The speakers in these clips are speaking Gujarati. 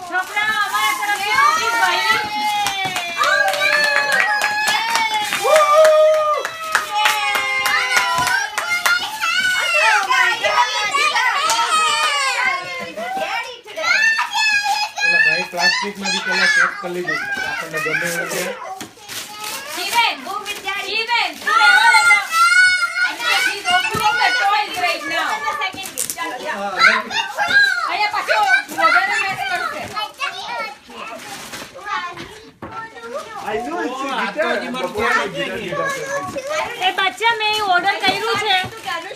છોકરા અમારા તરફથી ખુશી ભાઈ પ્લાસ્ટિક માંથી પેલા પેક કરી લીધું આપણને ગમે એવું છે જીવેન ગો વિથ ડેડી જીવેન તું રહેવા દે He's opening the toys right now. ચાલો અહીંયા પાછો વધારે મેસ કરશે I know it's a guitar. એ બચ્ચા મેં ઓર્ડર કર્યું છે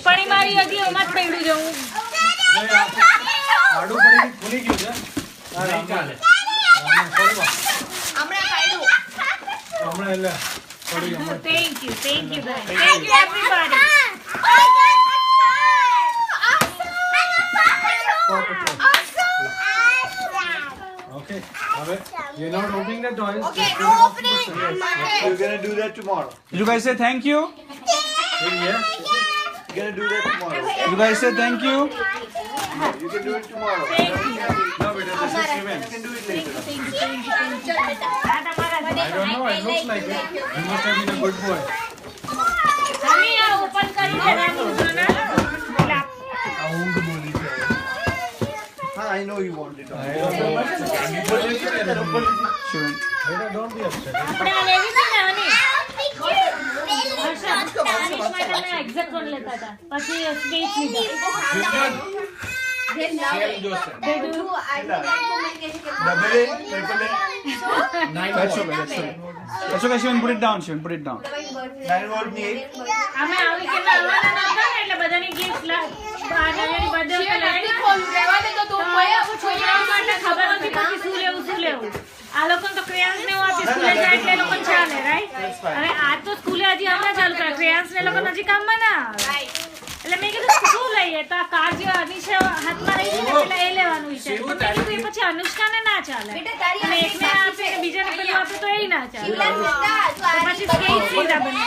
પણ એ મારી હજી એમાં જ પડ્યું છે હું આડું પડી ખુલી ગયું છે આ નહીં ચાલે હમણાં એટલે પડી ગયું થેન્ક યુ ભાઈ થેન્ક યુ એવરીબોડી Okay. હવે you're not opening the toys. Okay, no opening. Yes. You're gonna do that tomorrow. You guys say thank you. Yes. You're gonna do that tomorrow. You guys say thank you. No, you can do it tomorrow. Thank you No, but this is event. You can do it later. I don't know. It looks like it. You must have been a good boy. Mummy આ ઓપન કરી દેવાનું છે ને આ ઊંઘ બોલી છે. I know you want it. I don't know. Shivan. Beta, don't be upset. આપણે આ લેવી છે ને આની હર્ષદ સ્પેનિશ માટે મેં એક્ઝેક્ટ વન લેતા હતા પછી સ્પેસ લીધા Same Joseph. Double A, triple A. 9 That's volt. okay. That's okay. Shivan, put it down. Shivan, put it down. 9 volt ની એક. અમે આવી કે આવવાના નહોતા ને એટલે બધાની ગિફ્ટ બાજરી બધે લઈ રહેવા દે તો તું છોકરાઓ માટે ખબર નથી પછી શું લેવું આ લોકોને તો ક્રેયન્સ ને એવું આપી સ્કૂલે જાય એટલે એ લોકોને ચાલે રાઈટ અને આ તો સ્કૂલે હજી હમણાં ચાલુ કરે ક્રેયન્સ ને એ લોકોને હજી કામમાં ના આવે એટલે મેં કીધું શું લઈએ તો આ કાર જે અનિશે હાથમાં રહી છે ને એટલે એ લેવાનું છે તો મેં કીધું એ પછી અનુષ્કાને ના ચાલે અને એકને આપે ને બીજાને પેલું આપે તો એ ના ચાલે તો પછી સ્કેચ લીધા બંને